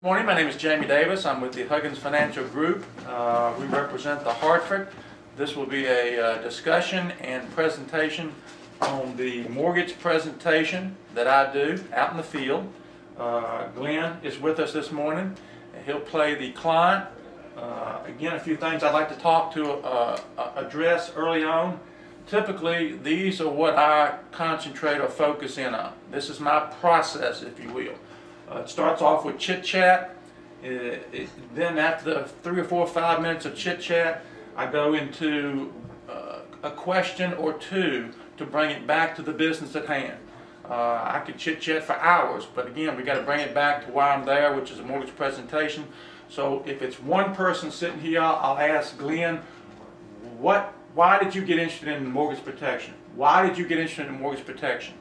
Morning, my name is Jamie Davis. I'm with the Huggins Financial Group. We represent the Hartford. This will be a discussion and presentation on the mortgage presentation that I do out in the field. Glenn is with us this morning. He'll play the client. Again, a few things I'd like to talk to address early on. Typically, these are what I concentrate or focus in on. This is my process, if you will. It starts off with chit-chat. Then after the 3 or 4 or 5 minutes of chit-chat, I go into a question or two to bring it back to the business at hand. I could chit-chat for hours, but again, we got to bring it back to why I'm there, which is a mortgage presentation. So if it's one person sitting here, I'll ask Glenn, why did you get interested in mortgage protection? Why did you get interested in mortgage protection?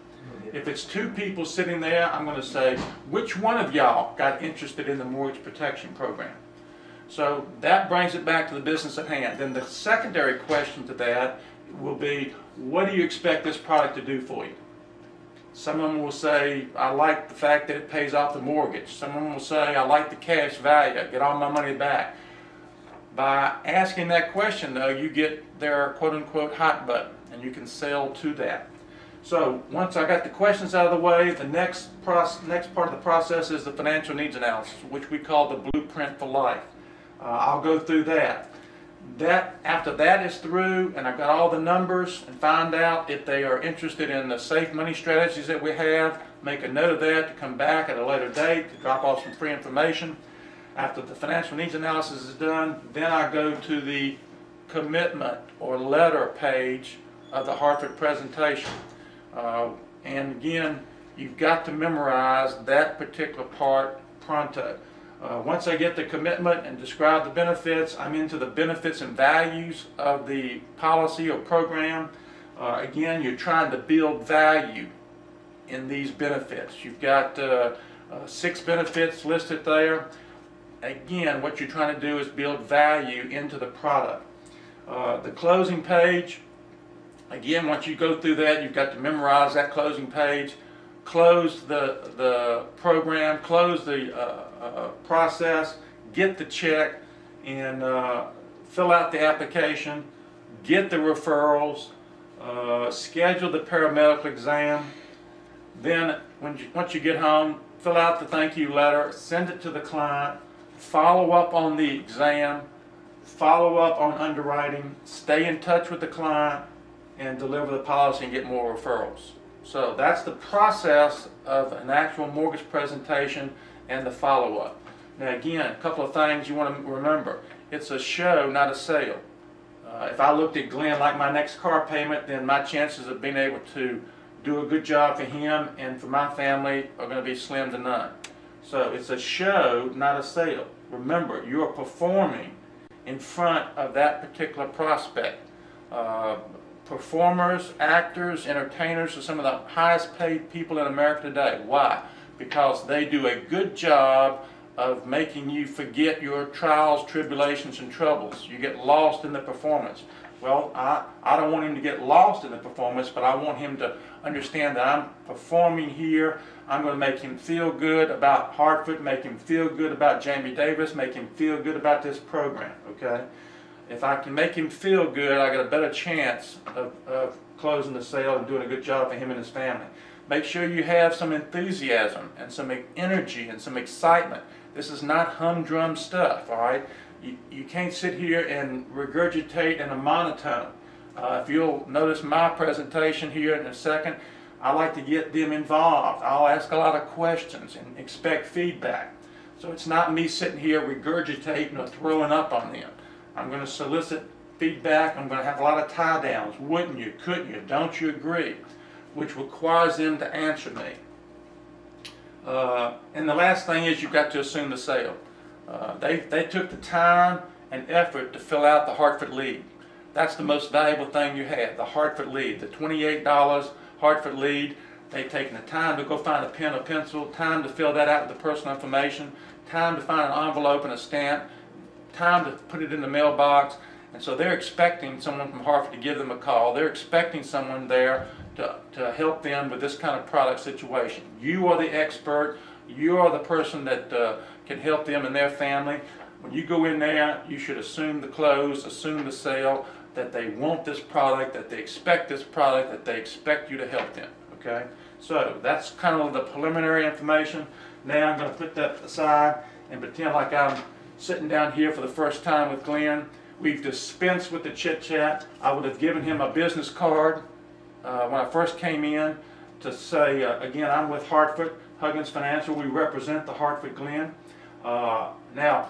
If it's 2 people sitting there, I'm going to say, which one of y'all got interested in the mortgage protection program? So that brings it back to the business at hand. Then the secondary question to that will be, what do you expect this product to do for you? Some of them will say, I like the fact that it pays off the mortgage. Some of them will say, I like the cash value, get all my money back. By asking that question, though, you get their quote-unquote hot button, and you can sell to that. So once I got the questions out of the way, the next part of the process is the financial needs analysis, which we call the blueprint for life. I'll go through that. After that is through, and I've got all the numbers, and find out if they are interested in the safe money strategies that we have, make a note of that to come back at a later date to drop off some free information. After the financial needs analysis is done, then I go to the commitment or letter page of the Hartford presentation. And again, you've got to memorize that particular part pronto. Once I get the commitment and describe the benefits, I'm into the benefits and values of the policy or program. Again, you're trying to build value in these benefits. You've got 6 benefits listed there. Again, what you're trying to do is build value into the product. The closing page, again, once you go through that, you've got to memorize that closing page, close the program, close the process, get the check, and fill out the application, get the referrals, schedule the paramedical exam. Then, once you get home, fill out the thank you letter, send it to the client, follow up on the exam, follow up on underwriting, stay in touch with the client, and deliver the policy and get more referrals. So that's the process of an actual mortgage presentation and the follow-up. Now again, a couple of things you want to remember. It's a show, not a sale. If I looked at Glenn like my next car payment, then my chances of being able to do a good job for him and for my family are going to be slim to none. So it's a show, not a sale. Remember, you are performing in front of that particular prospect. Performers, actors, entertainers are some of the highest paid people in America today. Why? Because they do a good job of making you forget your trials, tribulations, and troubles. You get lost in the performance. Well, I don't want him to get lost in the performance, but I want him to understand that I'm performing here. I'm going to make him feel good about Hartford, make him feel good about Jamie Davis, make him feel good about this program, okay? If I can make him feel good, I got a better chance of closing the sale and doing a good job for him and his family. Make sure you have some enthusiasm and some energy and some excitement. This is not humdrum stuff, all right? You can't sit here and regurgitate in a monotone. If you'll notice my presentation here in a second, I like to get them involved. I'll ask a lot of questions and expect feedback. So it's not me sitting here regurgitating or throwing up on them. I'm going to solicit feedback. I'm going to have a lot of tie downs. Wouldn't you? Couldn't you? Don't you agree? Which requires them to answer me. And the last thing is you've got to assume the sale. They took the time and effort to fill out the Hartford lead. That's the most valuable thing you have, the Hartford lead. The $28 Hartford lead. They've taken the time to go find a pen or pencil, time to fill that out with the personal information, time to find an envelope and a stamp, time to put it in the mailbox, and so they're expecting someone from Hartford to give them a call. They're expecting someone there to help them with this kind of product situation. You are the expert. You are the person that can help them and their family. When you go in there, you should assume the close, assume the sale, that they want this product, that they expect this product, that they expect you to help them, okay? So that's kind of the preliminary information. Now I'm going to put that aside and pretend like I'm sitting down here for the first time with Glenn. We've dispensed with the chit-chat. I would have given him a business card when I first came in to say, again, I'm with Hartford, Huggins Financial. We represent the Hartford Glenn. Now,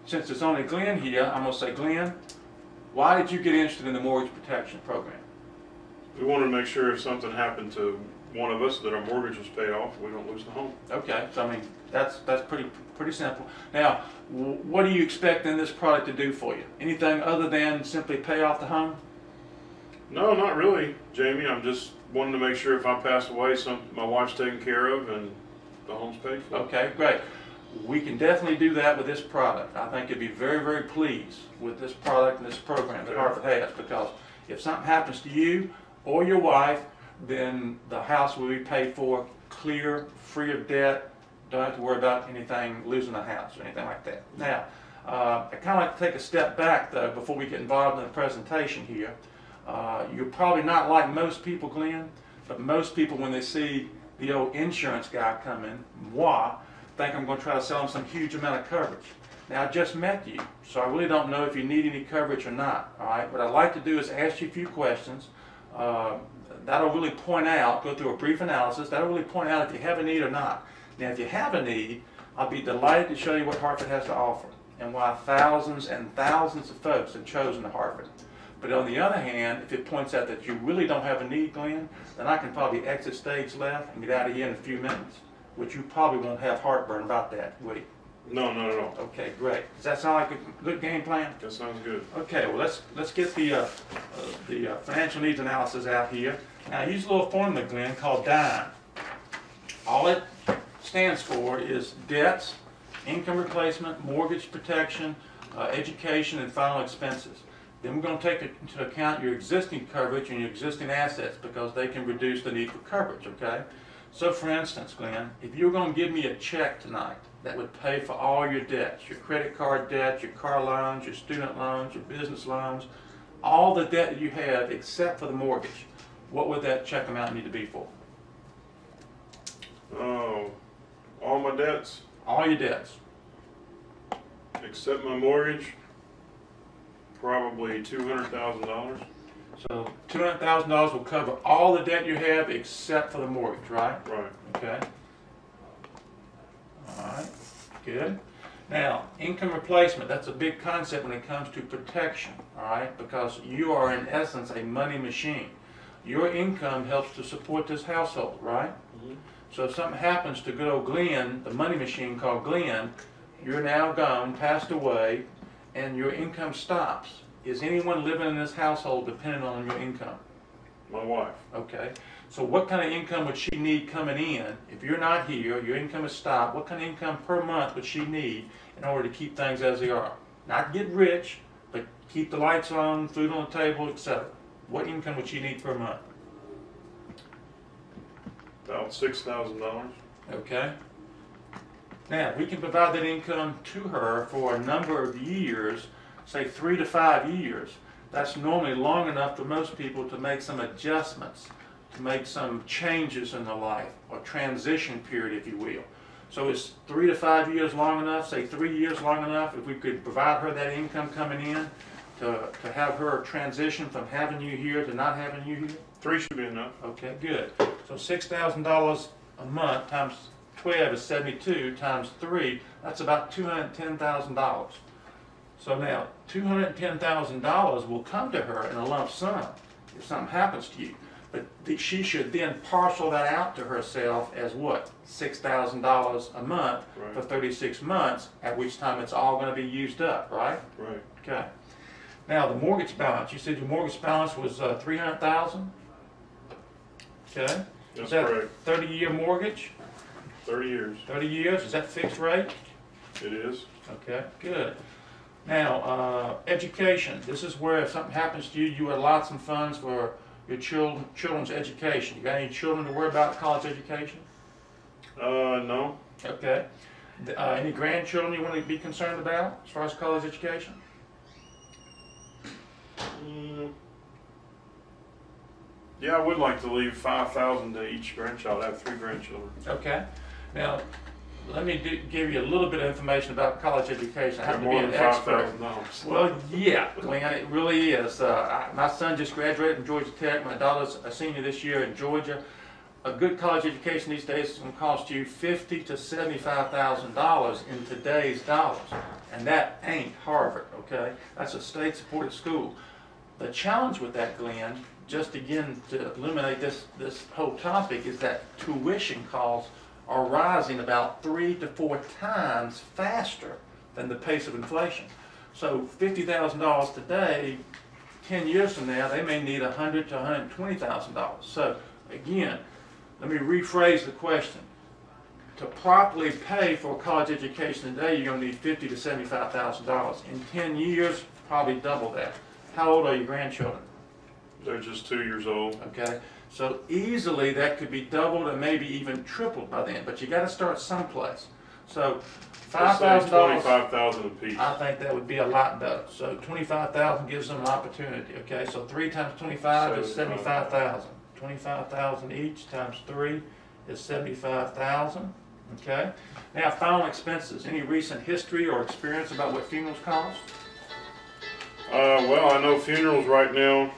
since it's only Glenn here, I'm going to say, Glenn, why did you get interested in the mortgage protection program? We wanted to make sure if something happened to one of us that our mortgage was paid off, we don't lose the home. Okay, so I mean, that's pretty simple. Now, what do you expect in this product to do for you? Anything other than simply pay off the home? No, not really, Jamie. I'm just wanting to make sure if I pass away, my wife's taken care of and the home's paid for. Okay, great. We can definitely do that with this product. I think you'd be very, very pleased with this product and this program that Hartford has, because if something happens to you or your wife, then the house will be paid for, clear, free of debt. Don't have to worry about anything, losing the house or anything like that. Now, I kind of like to take a step back though before we get involved in the presentation here. You're probably not like most people, Glenn, but most people when they see the old insurance guy come in, moi, think I'm going to try to sell them some huge amount of coverage. Now, I just met you, so I really don't know if you need any coverage or not. All right, what I'd like to do is ask you a few questions. That'll really point out, go through a brief analysis, that'll really point out if you have a need or not. Now, if you have a need, I'll be delighted to show you what Hartford has to offer and why thousands and thousands of folks have chosen Hartford. But on the other hand, if it points out that you really don't have a need, Glenn, then I can probably exit stage left and get out of here in a few minutes, which you probably won't have heartburn about that, will you? No, not at all. Okay, great. Does that sound like a good game plan? That sounds good. Okay, well let's get the financial needs analysis out here. Now, I use a little formula, Glenn, called DIME. All it stands for is debts, income replacement, mortgage protection, education, and final expenses. Then we're going to take into account your existing coverage and your existing assets because they can reduce the need for coverage, okay? So for instance, Glenn, if you're going to give me a check tonight that would pay for all your debts, your credit card debt, your car loans, your student loans, your business loans, all the debt that you have except for the mortgage, what would that check amount need to be for? Oh, all my debts? All your debts. Except my mortgage, probably $200,000. So $200,000 will cover all the debt you have except for the mortgage, right? Right. Okay. All right. Good. Now, income replacement, that's a big concept when it comes to protection, all right? Because you are in essence a money machine. Your income helps to support this household, right? Mm-hmm. So if something happens to good old Glenn, the money machine called Glenn, you're now gone, passed away, and your income stops. Is anyone living in this household dependent on your income? My wife. Okay. So what kind of income would she need coming in? If you're not here, your income is stopped, what kind of income per month would she need in order to keep things as they are? Not get rich, but keep the lights on, food on the table, etc. What income would she need per month? About $6,000. Okay. Now, we can provide that income to her for a number of years, say 3 to 5 years. That's normally long enough for most people to make some adjustments, to make some changes in their life, or transition period, if you will. So is 3 to 5 years long enough, say 3 years long enough, if we could provide her that income coming in to have her transition from having you here to not having you here? 3 should be enough. Okay, good. So $6,000 a month times 12 is 72 times 3, that's about $210,000. So now, $210,000 will come to her in a lump sum if something happens to you. But she should then parcel that out to herself as what? $6,000 a month for 36 months, at which time it's all going to be used up, right? Right. Okay. Now, the mortgage balance. You said your mortgage balance was $300,000? Okay. That's is that correct. 30-year mortgage? 30 years. 30 years. Is that fixed rate? It is. Okay, good. Now, education. This is where if something happens to you, you allot some funds for your children's education. You got any children to worry about college education? No. Okay. Any grandchildren you want to be concerned about as far as college education? Yeah, I would like to leave $5,000 to each grandchild. I have 3 grandchildren. Okay. Now, let me give you a little bit of information about college education. I happen to be More an than expert. $5,000. Well, yeah, Glenn, it really is. My son just graduated from Georgia Tech. My daughter's a senior this year in Georgia. A good college education these days is going to cost you $50,000 to $75,000 in today's dollars, and that ain't Harvard. Okay, that's a state-supported school. The challenge with that, Glenn, just again to eliminate this whole topic, is that tuition costs are rising about 3 to 4 times faster than the pace of inflation. So $50,000 today, 10 years from now, they may need $100,000 to $120,000. So again, let me rephrase the question. To properly pay for a college education today, you're going to need $50,000 to $75,000. In 10 years, probably double that. How old are your grandchildren? They're just 2 years old. Okay, so easily that could be doubled and maybe even tripled by then, but you got to start someplace. So $5,000, $25,000 a piece. I think that would be a lot better. So $25,000 gives them an opportunity. Okay, so 3 times 25 is 75,000. 25,000 each times 3 is 75,000. Okay. Now, final expenses. Any recent history or experience about what funerals cost? Well, I know funerals right now.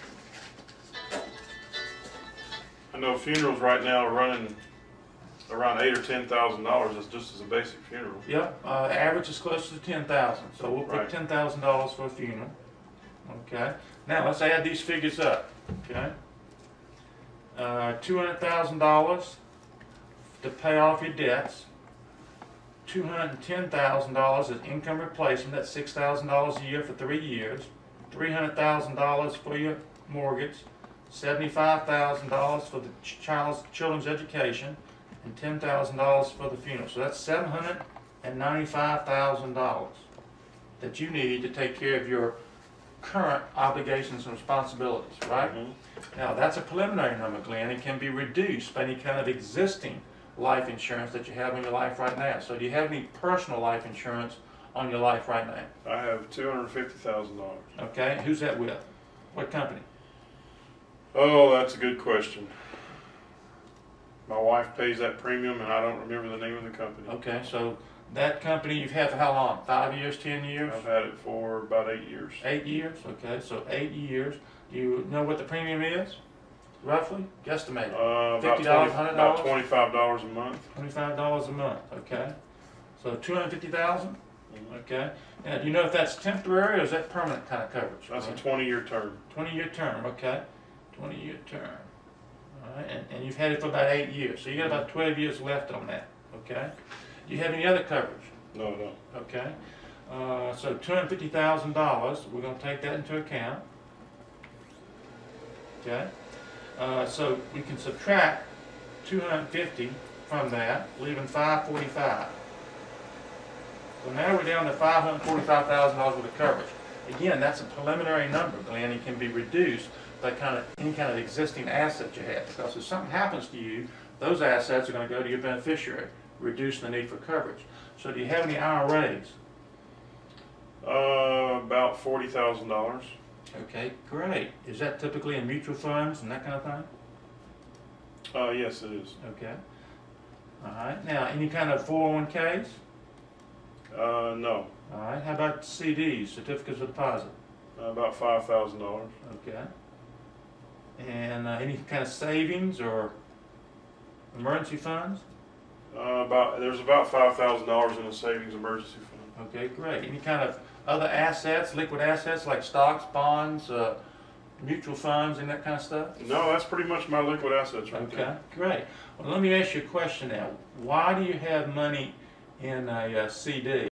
Are running around $8,000 or $10,000. That's just as a basic funeral. Yep. Average is closer to 10,000. So we'll put Right. $10,000 for a funeral. Okay. Now let's add these figures up. Okay. $200,000 to pay off your debts. $210,000 is income replacement. That's $6,000 a year for 3 years. $300,000 for your mortgage. $75,000 for the children's education, and $10,000 for the funeral. So that's $795,000 that you need to take care of your current obligations and responsibilities, right? Mm-hmm. Now, that's a preliminary number, Glenn. It can be reduced by any kind of existing life insurance that you have in your life right now. So do you have any personal life insurance on your life right now? I have $250,000. Okay, who's that with? What company? Oh, that's a good question. My wife pays that premium, and I don't remember the name of the company. Okay, so that company you've had for how long? 5 years, 10 years? I've had it for about 8 years. 8 years, okay, so 8 years. Do you know what the premium is, roughly? Guesstimate. About $50, $100? About $25 a month. $25 a month, okay. So $250,000, okay. Now, do you know if that's temporary or is that permanent kind of coverage? That's a 20-year term. 20-year term, okay. 20-year term. All right, and you've had it for about 8 years, so you got about 12 years left on that, okay. Do you have any other coverage? No. Okay. So $250,000, we're going to take that into account. Okay. So we can subtract 250 from that, leaving 545. So now we're down to $545,000 worth of coverage. Again, that's a preliminary number, Glenn. It can be reduced by any kind of existing asset you have, because if something happens to you, those assets are going to go to your beneficiary, reducing the need for coverage. So do you have any IRAs? About $40,000. Okay, great. Is that typically in mutual funds and that kind of thing? Yes, it is. Okay. All right. Now, any kind of 401ks? No. All right. How about CDs, certificates of deposit? About $5,000. Okay. And any kind of savings or emergency funds? There's about $5,000 in a savings emergency fund. Okay, great. Any kind of other assets, liquid assets like stocks, bonds, mutual funds, and that kind of stuff? No, that's pretty much my liquid assets right there. Okay, great. Well, let me ask you a question now. Why do you have money in a CD?